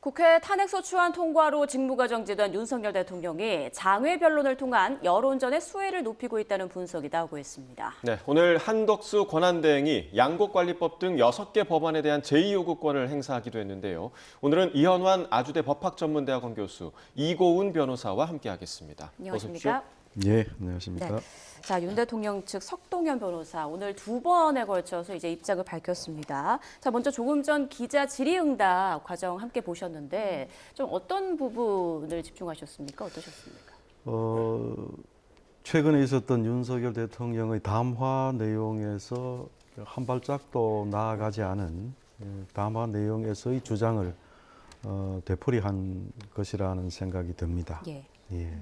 국회 탄핵소추안 통과로 직무가 정지된 윤석열 대통령이 장외 변론을 통한 여론전의 수혜를 높이고 있다는 분석이 나오고 있습니다. 네, 오늘 한덕수 권한대행이 양곡관리법 등 6개 법안에 대한 제2요구권을 행사하기도 했는데요. 오늘은 이현환 아주대 법학전문대학원 교수, 이고은 변호사와 함께하겠습니다. 안녕하십니까? 예, 안녕하십니까? 네. 자, 윤 대통령 측 석동현 변호사 오늘 2번에 걸쳐서 이제 입장을 밝혔습니다. 자, 먼저 조금 전 기자 질의응답 과정 함께 보셨는데 좀 어떤 부분을 집중하셨습니까? 어떠셨습니까? 최근에 있었던 윤석열 대통령의 담화 내용에서 한 발짝도 나아가지 않은 담화 내용에서의 주장을 되풀이한 것이라는 생각이 듭니다. 예. 예.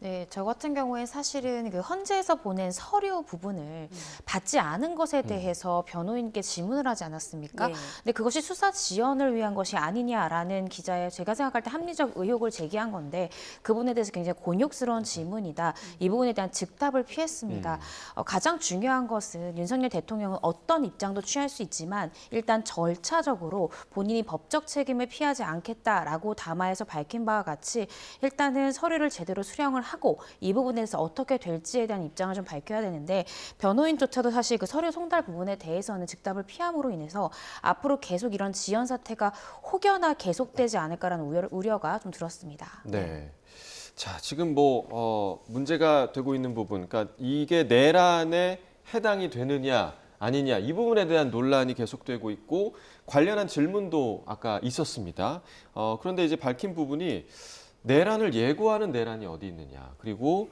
네, 저 같은 경우에 사실은 그 헌재에서 보낸 서류 부분을 받지 않은 것에 대해서 변호인께 질문을 하지 않았습니까? 예. 근데 그것이 수사 지연을 위한 것이 아니냐라는 기자의 제가 생각할 때 합리적 의혹을 제기한 건데 그 부분에 대해서 굉장히 곤욕스러운 질문이다. 이 부분에 대한 즉답을 피했습니다. 가장 중요한 것은 윤석열 대통령은 어떤 입장도 취할 수 있지만 일단 절차적으로 본인이 법적 책임을 피하지 않겠다라고 담화에서 밝힌 바와 같이 일단은 서류를 제대로 수령을 하고 이 부분에서 어떻게 될지에 대한 입장을 좀 밝혀야 되는데 변호인조차도 사실 그 서류 송달 부분에 대해서는 즉답을 피함으로 인해서 앞으로 계속 이런 지연 사태가 혹여나 계속되지 않을까라는 우려가 좀 들었습니다. 네. 자, 지금 문제가 되고 있는 부분, 그러니까 이게 내란에 해당이 되느냐 아니냐 이 부분에 대한 논란이 계속되고 있고 관련한 질문도 아까 있었습니다. 그런데 이제 밝힌 부분이 내란을 예고하는 내란이 어디 있느냐, 그리고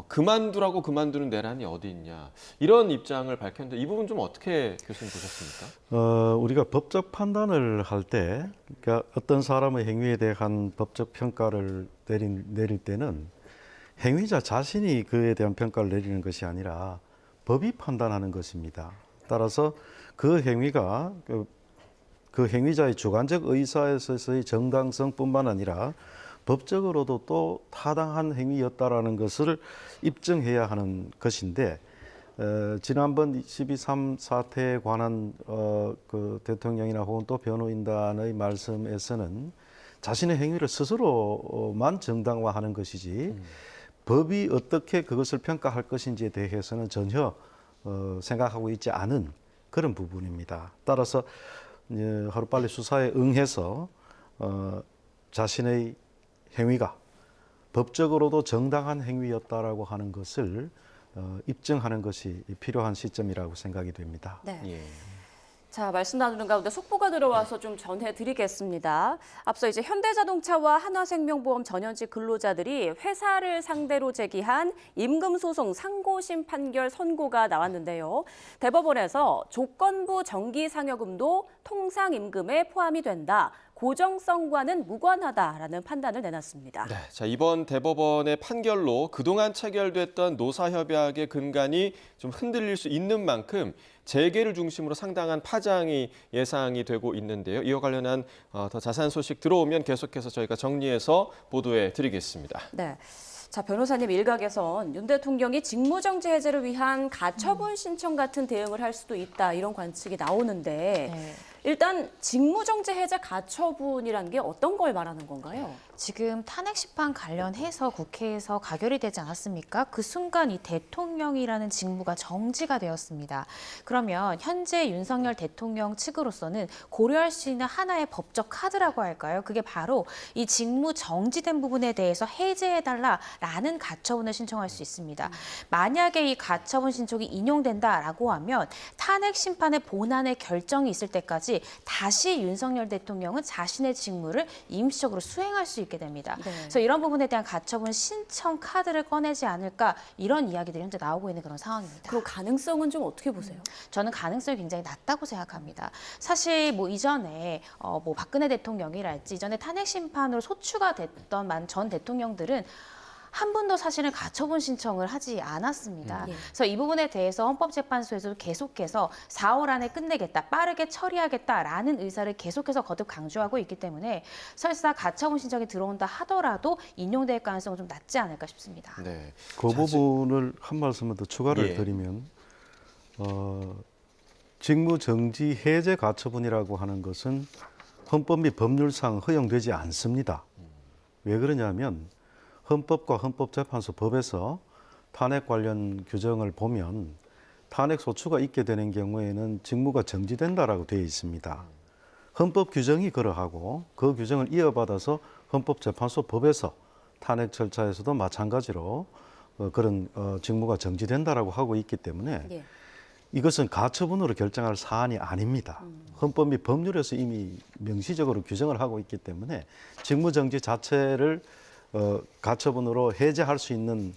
그만두라고 그만두는 내란이 어디 있냐, 이런 입장을 밝혔는데 이 부분 좀 어떻게 교수님 보셨습니까? 우리가 법적 판단을 할 때, 그러니까 어떤 사람의 행위에 대한 법적 평가를 내릴 때는 행위자 자신이 그에 대한 평가를 내리는 것이 아니라 법이 판단하는 것입니다. 따라서 그 행위가 그 행위자의 주관적 의사에서의 정당성뿐만 아니라 법적으로도 또 타당한 행위였다라는 것을 입증해야 하는 것인데, 지난번 12.3 사태에 관한 그 대통령이나 혹은 또 변호인단의 말씀에서는 자신의 행위를 스스로만 정당화하는 것이지 법이 어떻게 그것을 평가할 것인지에 대해서는 전혀 생각하고 있지 않은 그런 부분입니다. 따라서 하루빨리 수사에 응해서 자신의 행위가 법적으로도 정당한 행위였다라고 하는 것을 입증하는 것이 필요한 시점이라고 생각이 됩니다. 네. 예. 자, 말씀 나누는 가운데 속보가 들어와서 좀 전해드리겠습니다. 앞서 이제 현대자동차와 한화생명보험 전현직 근로자들이 회사를 상대로 제기한 임금소송 상고심 판결 선고가 나왔는데요. 대법원에서 조건부 정기상여금도 통상임금에 포함이 된다. 고정성과는 무관하다라는 판단을 내놨습니다. 네, 자, 이번 대법원의 판결로 그동안 체결됐던 노사협약의 근간이 좀 흔들릴 수 있는 만큼 재개를 중심으로 상당한 파장이 예상이 되고 있는데요. 이와 관련한 더 자세한 소식 들어오면 계속해서 저희가 정리해서 보도해 드리겠습니다. 네. 자, 변호사님 일각에선 윤 대통령이 직무정지 해제를 위한 가처분 신청 같은 대응을 할 수도 있다, 이런 관측이 나오는데 네. 일단 직무정지 해제 가처분이라는 게 어떤 걸 말하는 건가요? 지금 탄핵 심판 관련해서 국회에서 가결이 되지 않았습니까? 그 순간 이 대통령이라는 직무가 정지가 되었습니다. 그러면 현재 윤석열 대통령 측으로서는 고려할 수 있는 하나의 법적 카드라고 할까요? 그게 바로 이 직무 정지된 부분에 대해서 해제해달라라는 가처분을 신청할 수 있습니다. 만약에 이 가처분 신청이 인용된다라고 하면 탄핵 심판의 본안의 결정이 있을 때까지 다시 윤석열 대통령은 자신의 직무를 임시적으로 수행할 수 있게 됩니다. 네. 그래서 이런 부분에 대한 가처분 신청 카드를 꺼내지 않을까, 이런 이야기들이 현재 나오고 있는 그런 상황입니다. 그럼 가능성은 좀 어떻게 보세요? 저는 가능성이 굉장히 낮다고 생각합니다. 사실 이전에 박근혜 대통령이랄지 이전에 탄핵 심판으로 소추가 됐던 전 대통령들은 한 번도 사실은 가처분 신청을 하지 않았습니다. 그래서 이 부분에 대해서 헌법재판소에서 계속해서 4월 안에 끝내겠다, 빠르게 처리하겠다라는 의사를 계속해서 거듭 강조하고 있기 때문에 설사 가처분 신청이 들어온다 하더라도 인용될 가능성은 좀 낮지 않을까 싶습니다. 네. 그 부분을 한 말씀만 더 추가를 예. 드리면, 직무정지 해제 가처분이라고 하는 것은 헌법 및 법률상 허용되지 않습니다. 왜 그러냐면 헌법과 헌법재판소 법에서 탄핵 관련 규정을 보면 탄핵 소추가 있게 되는 경우에는 직무가 정지된다라고 되어 있습니다. 헌법 규정이 그러하고 그 규정을 이어받아서 헌법재판소 법에서 탄핵 절차에서도 마찬가지로 그런 직무가 정지된다라고 하고 있기 때문에 예. 이것은 가처분으로 결정할 사안이 아닙니다. 헌법 및 법률에서 이미 명시적으로 규정을 하고 있기 때문에 직무정지 자체를 가처분으로 해제할 수 있는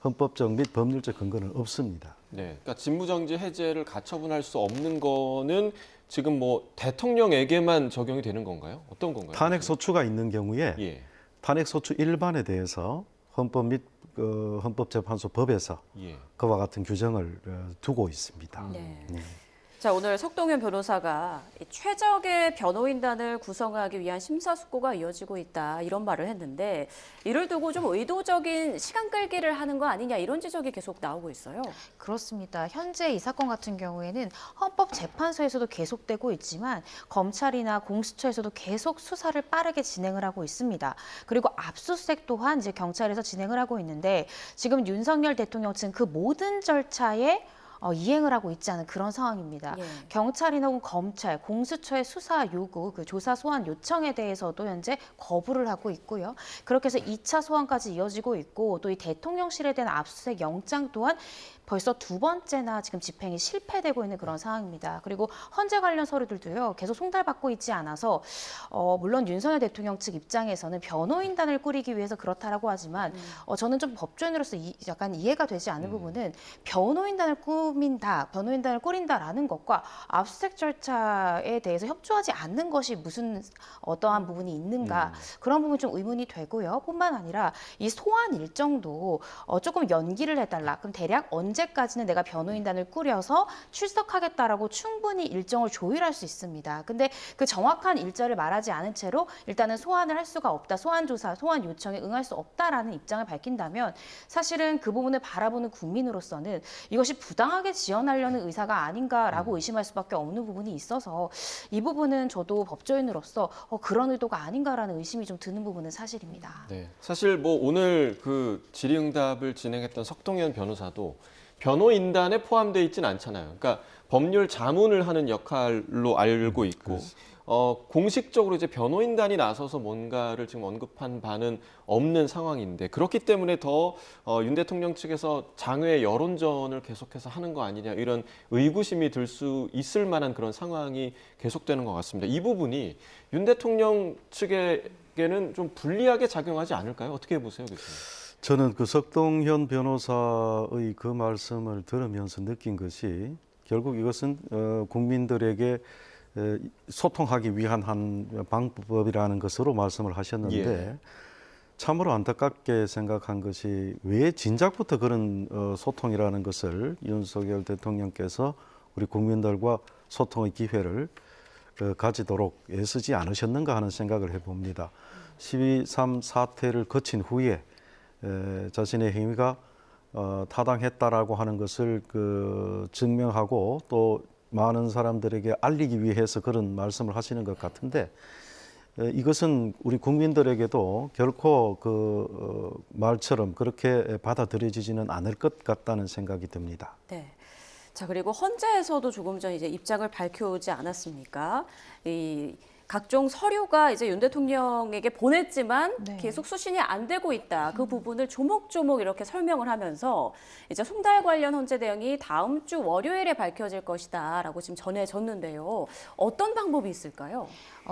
헌법적 및 법률적 근거는 없습니다. 네, 그러니까 직무정지 해제를 가처분할 수 없는 거는 지금 뭐 대통령에게만 적용이 되는 건가요? 어떤 건가요? 탄핵 소추가 있는 경우에 예, 탄핵 소추 일반에 대해서 헌법 및 헌법재판소 법에서 예. 그와 같은 규정을 두고 있습니다. 네. 자, 오늘 석동현 변호사가 이 최적의 변호인단을 구성하기 위한 심사숙고가 이어지고 있다 이런 말을 했는데 이를 두고 좀 의도적인 시간 끌기를 하는 거 아니냐 이런 지적이 계속 나오고 있어요. 그렇습니다. 현재 이 사건 같은 경우에는 헌법재판소에서도 계속되고 있지만 검찰이나 공수처에서도 계속 수사를 빠르게 진행을 하고 있습니다. 그리고 압수수색 또한 이제 경찰에서 진행을 하고 있는데 지금 윤석열 대통령 측 그 모든 절차에 이행을 하고 있지 않은 그런 상황입니다. 예. 경찰이나 혹은 검찰, 공수처의 수사 요구, 그 조사 소환 요청에 대해서도 현재 거부를 하고 있고요. 그렇게 해서 2차 소환까지 이어지고 있고 또 이 대통령실에 대한 압수수색 영장 또한 벌써 두 번째나 지금 집행이 실패되고 있는 그런 상황입니다. 그리고 헌재 관련 서류들도요 계속 송달받고 있지 않아서 물론 윤석열 대통령 측 입장에서는 변호인단을 꾸리기 위해서 그렇다라고 하지만 저는 좀 법조인으로서 약간 이해가 되지 않는 부분은 변호인단을 변호인단을 꾸린다라는 것과 압수수색 절차에 대해서 협조하지 않는 것이 무슨 어떠한 부분이 있는가 그런 부분 좀 의문이 되고요. 뿐만 아니라 이 소환 일정도 조금 연기를 해달라. 그럼 대략 언제까지는 내가 변호인단을 꾸려서 출석하겠다라고 충분히 일정을 조율할 수 있습니다. 근데 그 정확한 일자를 말하지 않은 채로 일단은 소환을 할 수가 없다. 소환 조사, 소환 요청에 응할 수 없다라는 입장을 밝힌다면 사실은 그 부분을 바라보는 국민으로서는 이것이 부당하게 지원하려는 의사가 아닌가라고 의심할 수밖에 없는 부분이 있어서 이 부분은 저도 법조인으로서 그런 의도가 아닌가라는 의심이 좀 드는 부분은 사실입니다. 네, 사실 뭐 오늘 그 질의응답을 진행했던 석동현 변호사도 변호인단에 포함되어 있지는 않잖아요. 그러니까 법률 자문을 하는 역할로 알고 있고 공식적으로 이제 변호인단이 나서서 뭔가를 지금 언급한 바는 없는 상황인데 그렇기 때문에 더 윤 대통령 측에서 장외 여론전을 계속해서 하는 거 아니냐 이런 의구심이 들 수 있을 만한 그런 상황이 계속되는 것 같습니다. 이 부분이 윤 대통령 측에게는 좀 불리하게 작용하지 않을까요? 어떻게 보세요, 교수님? 저는 그 석동현 변호사의 그 말씀을 들으면서 느낀 것이 결국 이것은 국민들에게 소통하기 위한 한 방법이라는 것으로 말씀을 하셨는데 예. 참으로 안타깝게 생각한 것이 왜 진작부터 그런 소통이라는 것을 윤석열 대통령께서 우리 국민들과 소통의 기회를 가지도록 애쓰지 않으셨는가 하는 생각을 해봅니다. 12.3 사태를 거친 후에 자신의 행위가 타당했다라고 하는 것을 증명하고 또 많은 사람들에게 알리기 위해서 그런 말씀을 하시는 것 같은데 이것은 우리 국민들에게도 결코 말처럼 그렇게 받아들여지지는 않을 것 같다는 생각이 듭니다. 네. 자, 그리고 헌재에서도 조금 전 이제 입장을 밝혀오지 않았습니까? 이 각종 서류가 이제 윤 대통령에게 보냈지만 네. 계속 수신이 안 되고 있다. 그 부분을 조목조목 이렇게 설명을 하면서 이제 송달 관련 헌재 대응이 다음 주 월요일에 밝혀질 것이다라고 지금 전해졌는데요. 어떤 방법이 있을까요?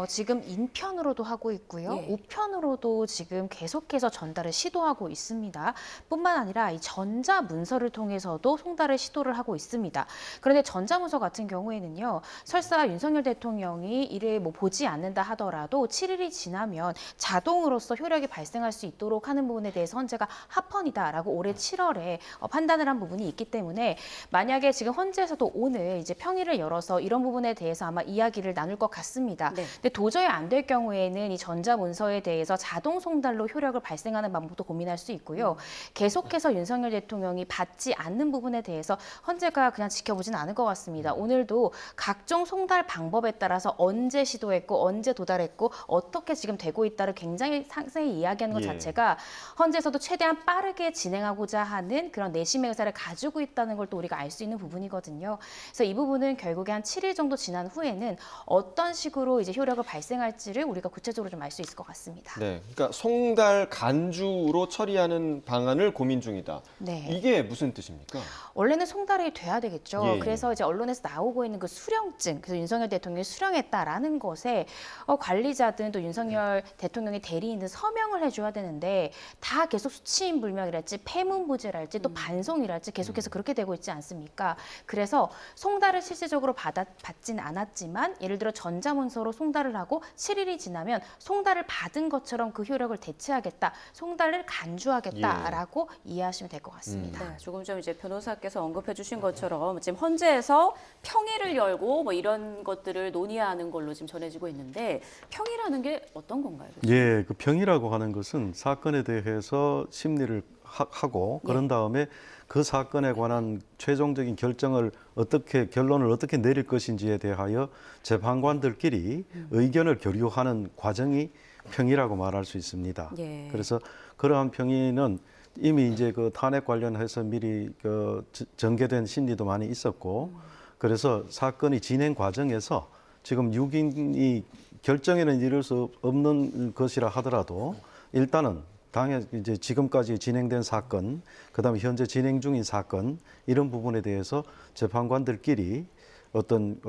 지금 인편으로도 하고 있고요. 예. 우편으로도 지금 계속해서 전달을 시도하고 있습니다. 뿐만 아니라 이 전자문서를 통해서도 송달을 시도를 하고 있습니다. 그런데 전자문서 같은 경우에는요. 설사 윤석열 대통령이 이를 보지 않는다 하더라도 7일이 지나면 자동으로서 효력이 발생할 수 있도록 하는 부분에 대해서 헌재가 합헌이다라고 올해 7월에 판단을 한 부분이 있기 때문에 만약에 지금 헌재에서도 오늘 이제 평일을 열어서 이런 부분에 대해서 아마 이야기를 나눌 것 같습니다. 네. 근데 근데 도저히 안 될 경우에는 이 전자문서에 대해서 자동 송달로 효력을 발생하는 방법도 고민할 수 있고요. 계속해서 윤석열 대통령이 받지 않는 부분에 대해서 헌재가 그냥 지켜보진 않을 것 같습니다. 오늘도 각종 송달 방법에 따라서 언제 시도했고 언제 도달했고 어떻게 지금 되고 있다를 굉장히 상세히 이야기하는 것 예. 자체가 헌재에서도 최대한 빠르게 진행하고자 하는 그런 내심의 의사를 가지고 있다는 걸 또 우리가 알 수 있는 부분이거든요. 그래서 이 부분은 결국에 한 7일 정도 지난 후에는 어떤 식으로 이제 효력을 발생할지를 우리가 구체적으로 좀 알 수 있을 것 같습니다. 네, 그러니까 송달 간주로 처리하는 방안을 고민 중이다. 네. 이게 무슨 뜻입니까? 원래는 송달이 돼야 되겠죠. 예, 예. 그래서 이제 언론에서 나오고 있는 그 수령증, 그래서 윤석열 대통령이 수령했다라는 것에 관리자든 또 윤석열 대통령의 대리인은 서명을 해줘야 되는데 다 계속 수치인 불명이랄지 폐문부제랄지 또 반송이랄지 계속해서 그렇게 되고 있지 않습니까? 그래서 송달을 실질적으로 받진 않았지만 예를 들어 전자문서로 송달을 하고 7일이 지나면 송달을 받은 것처럼 그 효력을 대체하겠다, 송달을 간주하겠다라고 이해하시면 될 것 같습니다. 네, 조금 전 이제 변호사께서 언급해 주신 것처럼 지금 헌재에서 평의를 열고 뭐 이런 것들을 논의하는 걸로 지금 전해지고 있는데 평의라는 게 어떤 건가요? 예, 그 평이라고 하는 것은 사건에 대해서 심리를 하고 그런 다음에 그 사건에 관한 최종적인 결론을 어떻게 내릴 것인지에 대하여 재판관들끼리 의견을 교류하는 과정이 평의라고 말할 수 있습니다. 예. 그래서 그러한 평의는 이미 이제 그 탄핵 관련해서 미리 그 전개된 심리도 많이 있었고, 그래서 사건이 진행 과정에서 지금 6인이 결정에는 이를 수 없는 것이라 하더라도 일단은 당연 이제 지금까지 진행된 사건, 그다음에 현재 진행 중인 사건 이런 부분에 대해서 재판관들끼리 어떤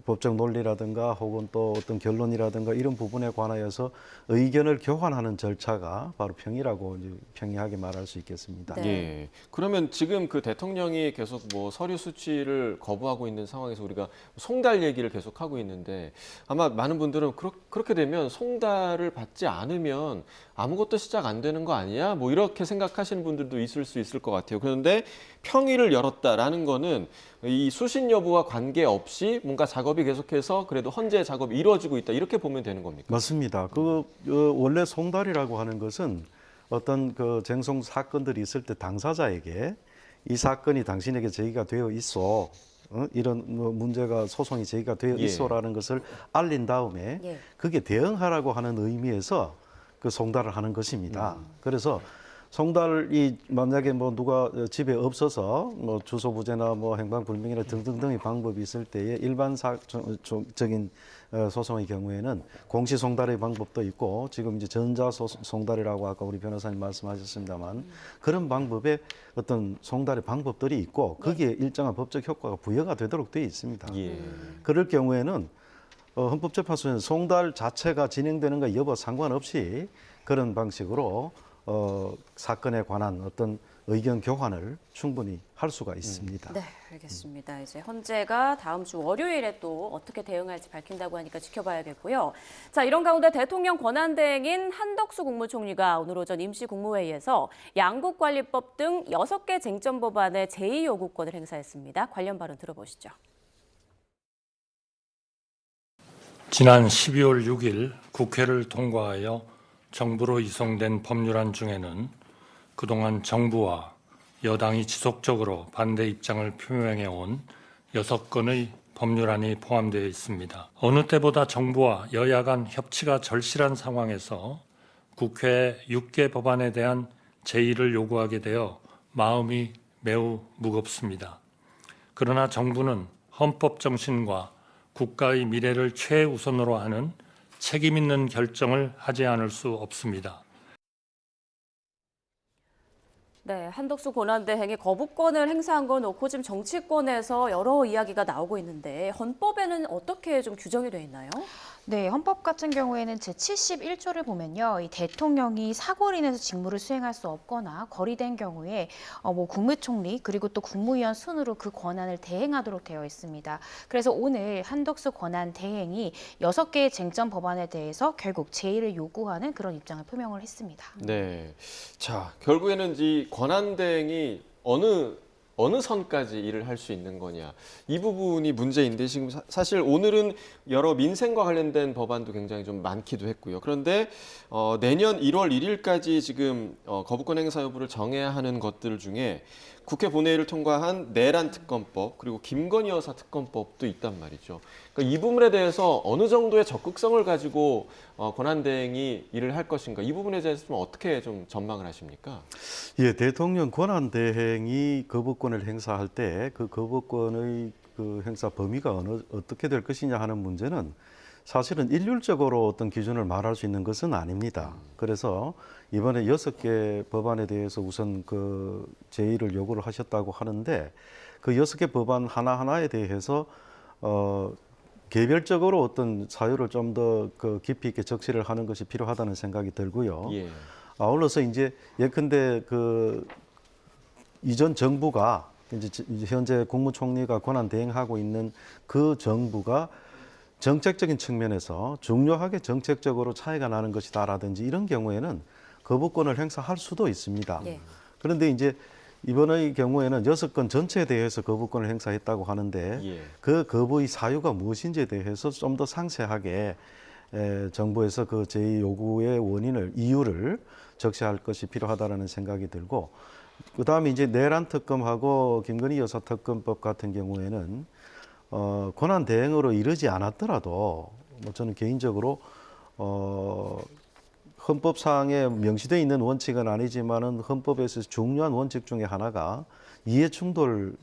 법적 논리라든가 혹은 또 어떤 결론이라든가 이런 부분에 관하여서 의견을 교환하는 절차가 바로 평의라고 이제 평이하게 말할 수 있겠습니다. 네. 예. 그러면 지금 그 대통령이 계속 뭐 서류 수취를 거부하고 있는 상황에서 우리가 송달 얘기를 계속 하고 있는데 아마 많은 분들은 그렇게 되면 송달을 받지 않으면 아무것도 시작 안 되는 거 아니야? 뭐 이렇게 생각하시는 분들도 있을 수 있을 것 같아요. 그런데 평의를 열었다라는 거는 이 수신 여부와 관계없이 뭔가 작업이 계속해서 그래도 헌재 작업이 이루어지고 있다. 이렇게 보면 되는 겁니까? 맞습니다. 원래 송달이라고 하는 것은 어떤 그 쟁송 사건들이 있을 때 당사자에게 이 사건이 당신에게 제기가 되어 있어. 이런 문제가 소송이 제기가 되어 예. 있어라는 것을 알린 다음에 예. 그게 대응하라고 하는 의미에서 그 송달을 하는 것입니다. 그래서 송달이 만약에 뭐 누가 집에 없어서 뭐 주소 부재나 뭐 행방 불명이나 등등등의 방법이 있을 때에 일반적인 소송의 경우에는 공시 송달의 방법도 있고 지금 이제 전자 송달이라고 아까 우리 변호사님 말씀하셨습니다만 그런 방법의 어떤 송달의 방법들이 있고 거기에 일정한 법적 효과가 부여가 되도록 되어 있습니다. 예. 그럴 경우에는 헌법재판소는 송달 자체가 진행되는 것 여부 상관없이 그런 방식으로 사건에 관한 어떤 의견 교환을 충분히 할 수가 있습니다. 네, 알겠습니다. 이제 헌재가 다음 주 월요일에 또 어떻게 대응할지 밝힌다고 하니까 지켜봐야겠고요. 자, 이런 가운데 대통령 권한대행인 한덕수 국무총리가 오늘 오전 임시국무회의에서 양국관리법 등 6개 쟁점 법안의 제의 요구권을 행사했습니다. 관련 발언 들어보시죠. 지난 12월 6일 국회를 통과하여 정부로 이송된 법률안 중에는 그동안 정부와 여당이 지속적으로 반대 입장을 표명해온 6건의 법률안이 포함되어 있습니다. 어느 때보다 정부와 여야 간 협치가 절실한 상황에서 국회에 6개 법안에 대한 제의를 요구하게 되어 마음이 매우 무겁습니다. 그러나 정부는 헌법 정신과 국가의 미래를 최우선으로 하는 책임 있는 결정을 하지 않을 수 없습니다. 네, 한덕수 권한대행이 거부권을 행사한 거 놓고 지금 정치권에서 여러 이야기가 나오고 있는데 헌법에는 어떻게 좀 규정이 돼 있나요? 네, 헌법 같은 경우에는 제71조를 보면요, 이 대통령이 사고로 인해서 직무를 수행할 수 없거나 거리된 경우에 뭐 국무총리 그리고 또 국무위원 순으로 그 권한을 대행하도록 되어 있습니다. 그래서 오늘 한덕수 권한 대행이 6개의 쟁점 법안에 대해서 결국 제의를 요구하는 그런 입장을 표명을 했습니다. 네. 자, 결국에는 이 권한대행이 어느 어느 선까지 일을 할 수 있는 거냐. 이 부분이 문제인데 지금 사실 오늘은 여러 민생과 관련된 법안도 굉장히 좀 많기도 했고요. 그런데 내년 1월 1일까지 지금 거부권 행사 여부를 정해야 하는 것들 중에 국회 본회의를 통과한 내란 특검법 그리고 김건희 여사 특검법도 있단 말이죠. 그러니까 이 부분에 대해서 어느 정도의 적극성을 가지고 권한대행이 일을 할 것인가 이 부분에 대해서 좀 어떻게 좀 전망을 하십니까? 예, 대통령 권한대행이 거부권을 행사할 때 그 거부권의 그 행사 범위가 어떻게 될 것이냐 하는 문제는 사실은 일률적으로 어떤 기준을 말할 수 있는 것은 아닙니다. 그래서 이번에 6개 법안에 대해서 우선 그 제의를 요구를 하셨다고 하는데 그 6개 법안 하나하나에 대해서 개별적으로 어떤 사유를 좀 더 그 깊이 있게 적시를 하는 것이 필요하다는 생각이 들고요. 예. 아울러서 이제 예컨대 그 이전 정부가 이제 현재 국무총리가 권한 대행하고 있는 그 정부가 정책적인 측면에서 중요하게 정책적으로 차이가 나는 것이다라든지 이런 경우에는 거부권을 행사할 수도 있습니다. 예. 그런데 이제 이번의 경우에는 6건 전체에 대해서 거부권을 행사했다고 하는데 예. 그 거부의 사유가 무엇인지에 대해서 좀 더 상세하게 정부에서 그 제의 요구의 이유를 적시할 것이 필요하다라는 생각이 들고 그다음에 이제 내란 특검하고 김건희 여사 특검법 같은 경우에는 권한 대행으로 이르지 않았더라도 뭐 저는 개인적으로 헌법상에 명시되어 있는 원칙은 아니지만은 헌법에서 중요한 원칙 중에 하나가 이해충돌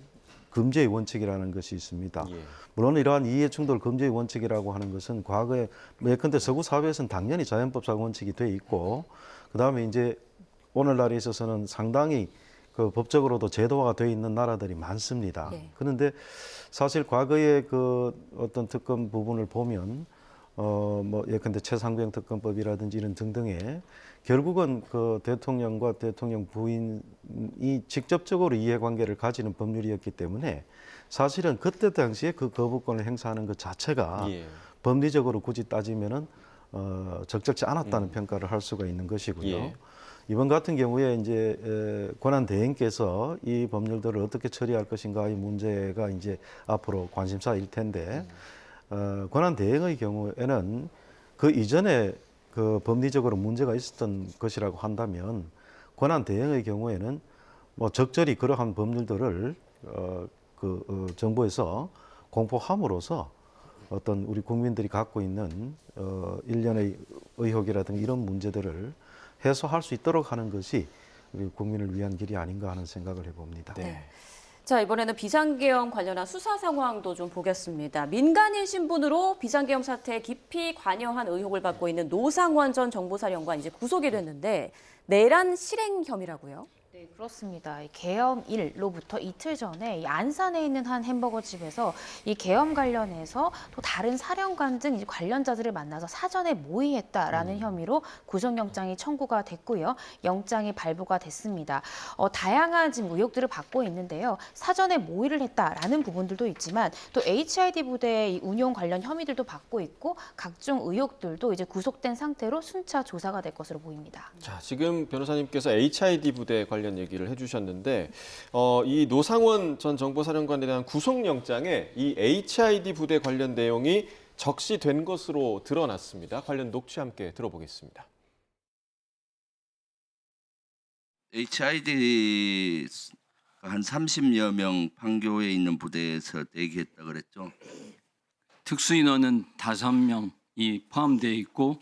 금지의 원칙이라는 것이 있습니다. 예. 물론 이러한 이해충돌 금지의 원칙이라고 하는 것은 과거에 예컨대 서구 사회에서는 당연히 자연법상 원칙이 돼 있고 그다음에 이제 오늘날에 있어서는 상당히 그 법적으로도 제도화가 돼 있는 나라들이 많습니다. 예. 그런데 사실 과거의 그 어떤 특검 부분을 보면 뭐 예컨대 최상병 특검법이라든지 이런 등등의 결국은 그 대통령과 대통령 부인이 직접적으로 이해관계를 가지는 법률이었기 때문에 사실은 그때 당시에 그 거부권을 행사하는 것 자체가 예. 법리적으로 굳이 따지면은 적절치 않았다는 평가를 할 수가 있는 것이고요. 예. 이번 같은 경우에 이제 권한 대행께서 이 법률들을 어떻게 처리할 것인가의 문제가 이제 앞으로 관심사일 텐데 권한 대행의 경우에는 그 이전에 그 법리적으로 문제가 있었던 것이라고 한다면 권한 대행의 경우에는 뭐 적절히 그러한 법률들을 정부에서 공포함으로써 어떤 우리 국민들이 갖고 있는 일련의 의혹이라든가 이런 문제들을 해소할 수 있도록 하는 것이 우리 국민을 위한 길이 아닌가 하는 생각을 해봅니다. 네. 자, 이번에는 비상계엄 관련한 수사 상황도 좀 보겠습니다. 민간인 신분으로 비상계엄 사태에 깊이 관여한 의혹을 받고 있는 노상원 전 정보사령관 이제 구속이 됐는데 내란 실행 혐의라고요? 네, 그렇습니다. 이 계엄일로부터 이틀 전에 이 안산에 있는 한 햄버거 집에서 이 계엄 관련해서 또 다른 사령관 등 이제 관련자들을 만나서 사전에 모의했다라는 혐의로 구속영장이 청구가 됐고요. 영장이 발부가 됐습니다. 다양한 지금 의혹들을 받고 있는데요. 사전에 모의를 했다라는 부분들도 있지만 또 HID 부대의 운용 관련 혐의들도 받고 있고 각종 의혹들도 이제 구속된 상태로 순차 조사가 될 것으로 보입니다. 자, 지금 변호사님께서 HID 부대 관련 얘기를 해주셨는데 이 노상원 전 정보사령관에 대한 구속영장에 이 HID 부대 관련 내용이 적시된 것으로 드러났습니다. 관련 녹취 함께 들어보겠습니다. HID 한 30여 명 판교에 있는 부대에서 대기했다 그랬죠. 특수인원은 5명이 포함되어 있고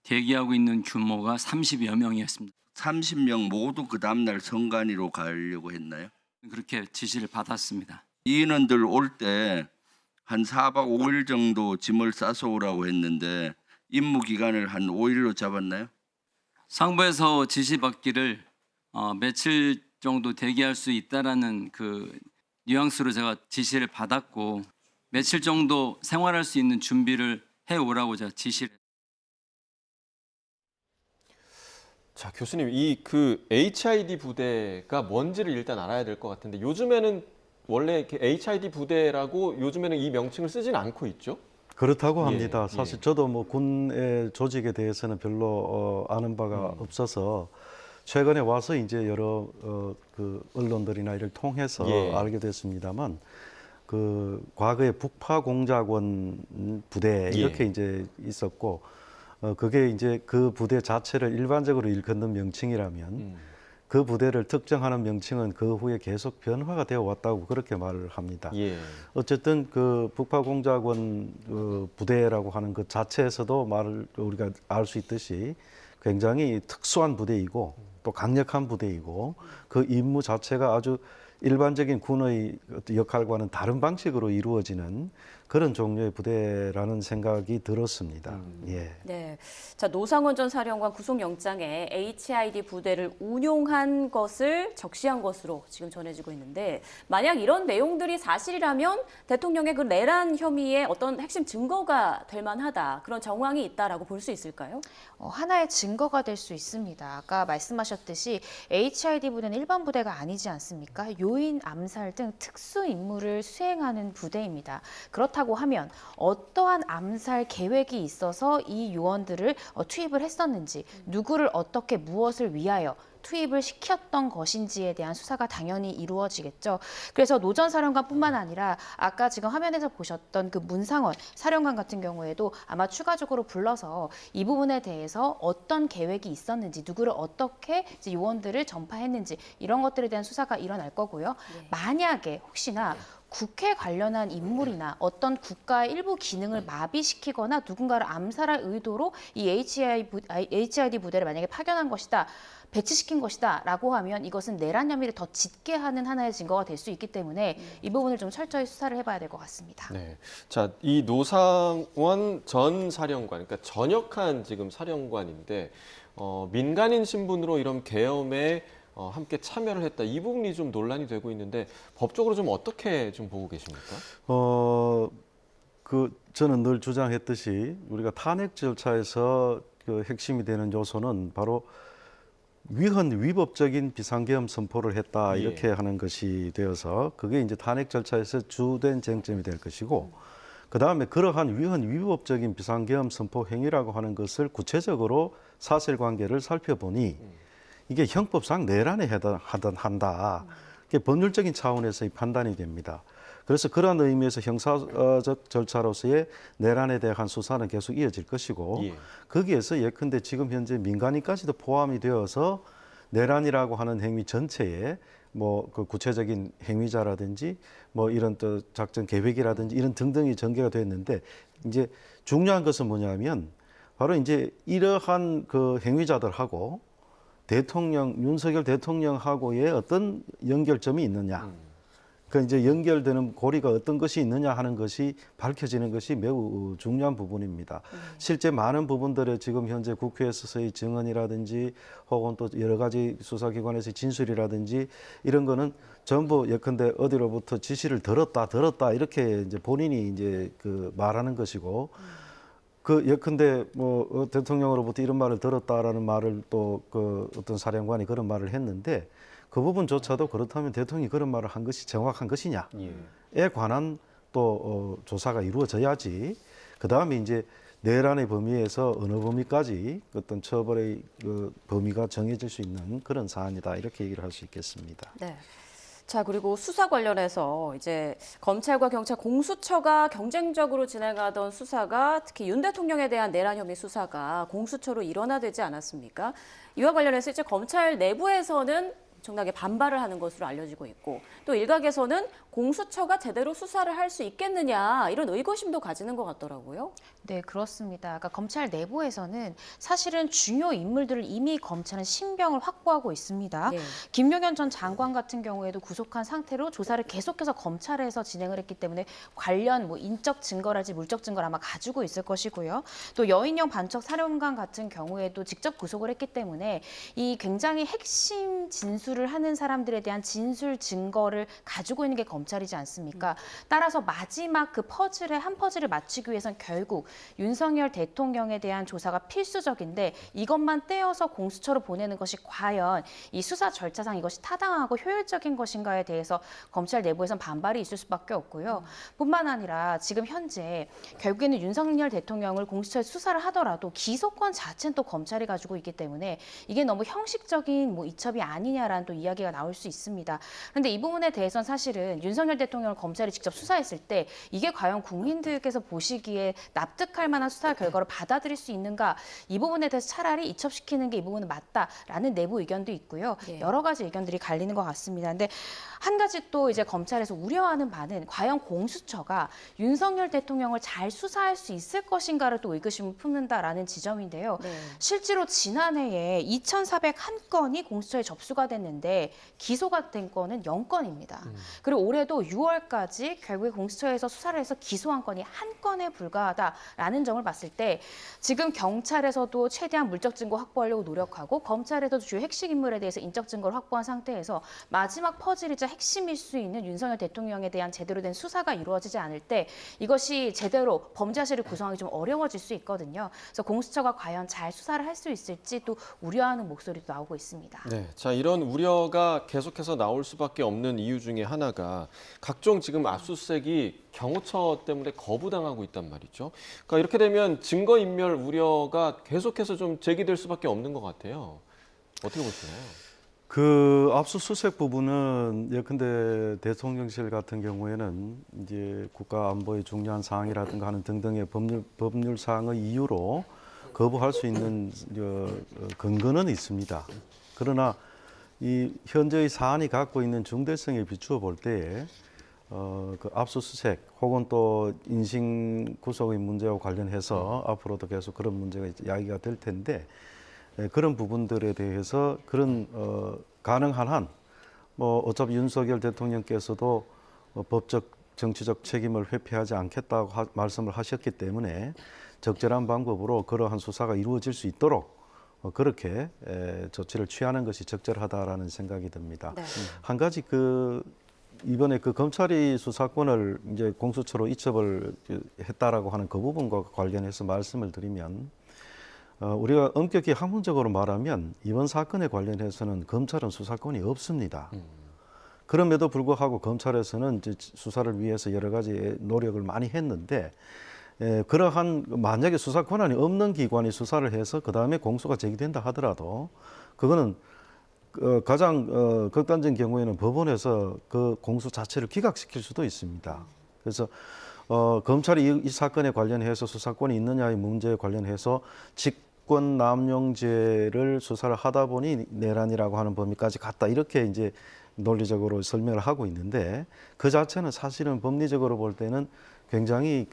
대기하고 있는 규모가 30여 명이었습니다. 30명 모두 그 다음날 성관이로 가려고 했나요? 그렇게 지시를 받았습니다. 이 인원들 올 때 한 4박 5일 정도 짐을 싸서 오라고 했는데 임무 기간을 한 5일로 잡았나요? 상부에서 지시받기를 며칠 정도 대기할 수 있다라는 그 뉘앙스로 제가 지시를 받았고 며칠 정도 생활할 수 있는 준비를 해 오라고 제가 지시를. 자, 교수님, 이 그 HID 부대가 뭔지를 일단 알아야 될 것 같은데 요즘에는 원래 이렇게 HID 부대라고 요즘에는 이 명칭을 쓰진 않고 있죠? 그렇다고 예, 합니다. 예. 사실 저도 뭐 군의 조직에 대해서는 별로 아는 바가 없어서 최근에 와서 이제 여러 그 언론들이나 이를 통해서 예. 알게 됐습니다만 그 과거에 북파공작원 부대 이렇게 예. 이제 있었고 그게 이제 그 부대 자체를 일반적으로 일컫는 명칭이라면 그 부대를 특정하는 명칭은 그 후에 계속 변화가 되어 왔다고 그렇게 말을 합니다. 예. 어쨌든 그 북파공작원 부대라고 하는 그 자체에서도 말을 우리가 알 수 있듯이 굉장히 특수한 부대이고 또 강력한 부대이고 그 임무 자체가 아주 일반적인 군의 어떤 역할과는 다른 방식으로 이루어지는 그런 종류의 부대라는 생각이 들었습니다. 예. 네. 자, 노상원 전 사령관 구속영장에 HID 부대를 운용한 것을 적시한 것으로 지금 전해지고 있는데 만약 이런 내용들이 사실이라면 대통령의 그 내란 혐의의 어떤 핵심 증거가 될 만하다. 그런 정황이 있다라고 볼 수 있을까요? 하나의 증거가 될 수 있습니다. 아까 말씀하셨듯이 HID 부대는 일반 부대가 아니지 않습니까? 요인 암살 등 특수 임무를 수행하는 부대입니다. 그렇다고 하면 어떠한 암살 계획이 있어서 이 요원들을 투입을 했었는지, 누구를 어떻게 무엇을 위하여 투입을 시켰던 것인지에 대한 수사가 당연히 이루어지겠죠. 그래서 노 전 사령관뿐만 아니라 아까 지금 화면에서 보셨던 그 문상원 사령관 같은 경우에도 아마 추가적으로 불러서 이 부분에 대해서 어떤 계획이 있었는지, 누구를 어떻게 이제 요원들을 전파했는지 이런 것들에 대한 수사가 일어날 거고요. 만약에 혹시나 국회 관련한 인물이나 어떤 국가의 일부 기능을 마비시키거나 누군가를 암살할 의도로 이 HID 부대를 만약에 파견한 것이다, 배치시킨 것이다 라고 하면 이것은 내란 혐의를 더 짙게 하는 하나의 증거가 될 수 있기 때문에 이 부분을 좀 철저히 수사를 해봐야 될 것 같습니다. 네. 자, 이 노상원 전 사령관, 그러니까 전역한 지금 사령관인데 민간인 신분으로 이런 계엄에 함께 참여를 했다. 이 부분이 좀 논란이 되고 있는데 법적으로 좀 어떻게 좀 보고 계십니까? 저는 늘 주장했듯이 우리가 탄핵 절차에서 그 핵심이 되는 요소는 바로 위법적인 비상계엄 선포를 했다 이렇게 하는 것이 되어서 그게 이제 탄핵 절차에서 주된 쟁점이 될 것이고 그 다음에 그러한 위법적인 비상계엄 선포 행위라고 하는 것을 구체적으로 사실관계를 살펴보니 이게 형법상 내란에 한다. 그게 법률적인 차원에서의 판단이 됩니다. 그래서 그러한 의미에서 형사적 절차로서의 내란에 대한 수사는 계속 이어질 것이고 예. 거기에서 예컨대 지금 현재 민간인까지도 포함이 되어서 내란이라고 하는 행위 전체에 뭐 그 구체적인 행위자라든지 뭐 이런 또 작전 계획이라든지 이런 등등이 전개가 됐는데 이제 중요한 것은 뭐냐면 바로 이제 이러한 그 행위자들하고 윤석열 대통령하고의 어떤 연결점이 있느냐. 그 이제 연결되는 고리가 어떤 것이 있느냐 하는 것이 밝혀지는 것이 매우 중요한 부분입니다. 실제 많은 부분들의 지금 현재 국회에서의 증언이라든지 혹은 또 여러 가지 수사기관에서의 진술이라든지 이런 거는 전부 예컨대 어디로부터 지시를 들었다 이렇게 이제 본인이 이제 그 말하는 것이고 그 예컨대 뭐 대통령으로부터 이런 말을 들었다라는 말을 또 그 어떤 사령관이 그런 말을 했는데 그 부분조차도 그렇다면 대통령이 그런 말을 한 것이 정확한 것이냐에 관한 또 조사가 이루어져야지. 그 다음에 이제 내란의 범위에서 어느 범위까지 어떤 처벌의 그 범위가 정해질 수 있는 그런 사안이다 이렇게 얘기를 할 수 있겠습니다. 네. 자, 그리고 수사 관련해서 이제 검찰과 경찰 공수처가 경쟁적으로 진행하던 수사가 특히 윤 대통령에 대한 내란 혐의 수사가 공수처로 일원화되지 않았습니까? 이와 관련해서 이제 검찰 내부에서는 엄청나게 반발을 하는 것으로 알려지고 있고 또 일각에서는 공수처가 제대로 수사를 할 수 있겠느냐 이런 의구심도 가지는 것 같더라고요. 네, 그렇습니다. 그러니까 검찰 내부에서는 사실은 중요 인물들을 이미 검찰은 신병을 확보하고 있습니다. 네. 김용현 전 장관 같은 경우에도 구속한 상태로 조사를 계속해서 검찰에서 진행을 했기 때문에 관련 뭐 인적 증거랄지 물적 증거를 아마 가지고 있을 것이고요. 또 여인영 반척 사령관 같은 경우에도 직접 구속을 했기 때문에 이 굉장히 핵심 진술을 하는 사람들에 대한 진술 증거를 가지고 있는 게 검찰이지 않습니까? 따라서 마지막 그 퍼즐의 한 퍼즐을 맞추기 위해서는 결국 윤석열 대통령에 대한 조사가 필수적인데 이것만 떼어서 공수처로 보내는 것이 과연 이 수사 절차상 이것이 타당하고 효율적인 것인가에 대해서 검찰 내부에선 반발이 있을 수밖에 없고요. 뿐만 아니라 지금 현재 결국에는 윤석열 대통령을 공수처에 수사를 하더라도 기소권 자체는 또 검찰이 가지고 있기 때문에 이게 너무 형식적인 뭐 이첩이 아니냐라는 또 이야기가 나올 수 있습니다. 그런데 이 부분에 대해서는 사실은 윤석열 대통령을 검찰이 직접 수사했을 때 이게 과연 국민들께서 보시기에 납득할 만한 수사 결과를 받아들일 수 있는가, 이 부분에 대해서 차라리 이첩시키는 게 이 부분은 맞다라는 내부 의견도 있고요. 예. 여러 가지 의견들이 갈리는 것 같습니다. 근데 한 가지 또 이제 검찰에서 우려하는 바는 과연 공수처가 윤석열 대통령을 잘 수사할 수 있을 것인가를 또 의구심을 품는다라는 지점인데요. 네. 실제로 지난해에 2,401건이 공수처에 접수가 됐는데 기소가 된 건은 0건입니다. 그리고 올해도 6월까지 결국에 공수처에서 수사를 해서 기소한 건이 한 건에 불과하다라는 점을 봤을 때 지금 경찰에서도 최대한 물적 증거 확보하려고 노력하고 검찰에서도 주요 핵심 인물에 대해서 인적 증거를 확보한 상태에서 마지막 퍼즐이자 핵심일 수 있는 윤석열 대통령에 대한 제대로 된 수사가 이루어지지 않을 때 이것이 제대로 범죄사실을 구성하기 좀 어려워질 수 있거든요. 그래서 공수처가 과연 잘 수사를 할 수 있을지 또 우려하는 목소리도 나오고 있습니다. 네, 자 이런 우려가 계속해서 나올 수밖에 없는 이유 중에 하나가 각종 지금 압수수색이 경호처 때문에 거부당하고 있단 말이죠. 그러니까 이렇게 되면 증거인멸 우려가 계속해서 좀 제기될 수밖에 없는 것 같아요. 어떻게 보시나요? 그 압수수색 부분은 예컨대 대통령실 같은 경우에는 이제 국가 안보의 중요한 사항이라든가 하는 등등의 법률 사항의 이유로 거부할 수 있는 근거는 있습니다. 그러나 이 현재의 사안이 갖고 있는 중대성에 비추어 볼 때에 그 압수수색 혹은 또 인신 구속의 문제와 관련해서 앞으로도 계속 그런 문제가 이야기가 될 텐데 그런 부분들에 대해서 그런 가능한 한 뭐 어차피 윤석열 대통령께서도 법적 정치적 책임을 회피하지 않겠다고 말씀을 하셨기 때문에 적절한 방법으로 그러한 수사가 이루어질 수 있도록 그렇게 조치를 취하는 것이 적절하다라는 생각이 듭니다. 네. 한 가지 이번에 검찰이 수사권을 이제 공수처로 이첩을 했다라고 하는 그 부분과 관련해서 말씀을 드리면 우리가 엄격히 학문적으로 말하면 이번 사건에 관련해서는 검찰은 수사권이 없습니다. 그럼에도 불구하고 검찰에서는 이제 수사를 위해서 여러 가지 노력을 많이 했는데 그러한 만약에 수사 권한이 없는 기관이 수사를 해서 그 다음에 공소가 제기된다 하더라도 그거는 가장 극단적인 경우에는 법원에서 그 공소 자체를 기각시킬 수도 있습니다. 그래서 검찰이 이 사건에 관련해서 수사권이 있느냐의 문제에 관련해서 직권 남용죄를 수사를 하다 보니 내란이라고 하는 범위까지 갔다 이렇게 이제 논리적으로 설명을 하고 있는데 그 자체는 사실은 법리적으로 볼 때는 굉장히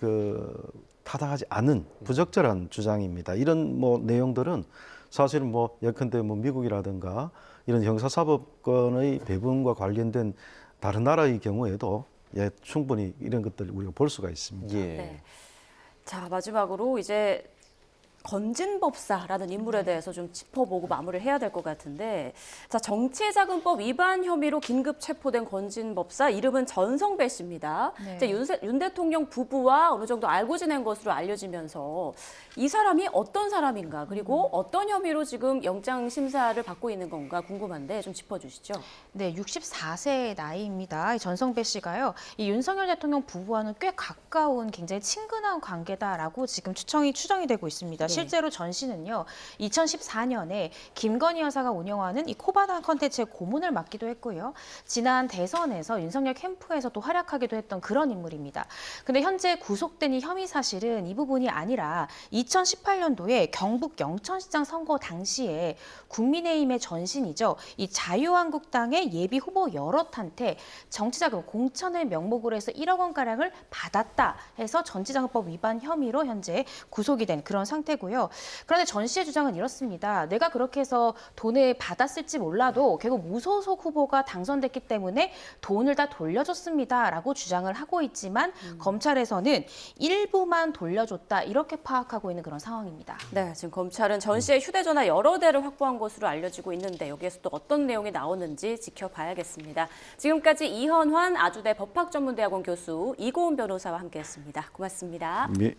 타당하지 않은 부적절한 주장입니다. 이런 뭐 내용들은 사실은 뭐 예컨대 뭐 미국이라든가 이런 형사사법권의 배분과 관련된 다른 나라의 경우에도 충분히 이런 것들을 우리가 볼 수가 있습니다. 예. 네. 자, 마지막으로 이제 건진법사라는 인물에 대해서 좀 짚어보고 마무리를 해야 될 것 같은데, 자, 정치자금법 위반 혐의로 긴급 체포된 건진법사 이름은 전성배 씨입니다. 네. 이제 윤 대통령 부부와 어느 정도 알고 지낸 것으로 알려지면서 이 사람이 어떤 사람인가, 그리고 어떤 혐의로 지금 영장 심사를 받고 있는 건가 궁금한데 좀 짚어주시죠. 네, 64세 나이입니다. 이 전성배 씨가요, 이 윤석열 대통령 부부와는 꽤 가까운 굉장히 친근한 관계다라고 지금 추정이 되고 있습니다. 실제로 전 씨는요, 2014년에 김건희 여사가 운영하는 이 코바나 컨텐츠의 고문을 맡기도 했고요. 지난 대선에서 윤석열 캠프에서 또 활약하기도 했던 그런 인물입니다. 근데 현재 구속된 이 혐의 사실은 이 부분이 아니라 2018년도에 경북 영천시장 선거 당시에 국민의힘의 전신이죠. 이 자유한국당의 예비 후보 여럿한테 정치자금 공천을 명목으로 해서 1억 원가량을 받았다 해서 정치자금법 위반 혐의로 현재 구속이 된 그런 상태고요. 그런데 전 씨의 주장은 이렇습니다. 내가 그렇게 해서 돈을 받았을지 몰라도 결국 무소속 후보가 당선됐기 때문에 돈을 다 돌려줬습니다라고 주장을 하고 있지만 검찰에서는 일부만 돌려줬다 이렇게 파악하고 있는 그런 상황입니다. 네, 지금 검찰은 전 씨의 휴대전화 여러 대를 확보한 것으로 알려지고 있는데 여기에서 또 어떤 내용이 나오는지 지켜봐야겠습니다. 지금까지 이현환 아주대 법학전문대학원 교수, 이고은 변호사와 함께했습니다. 고맙습니다. 네.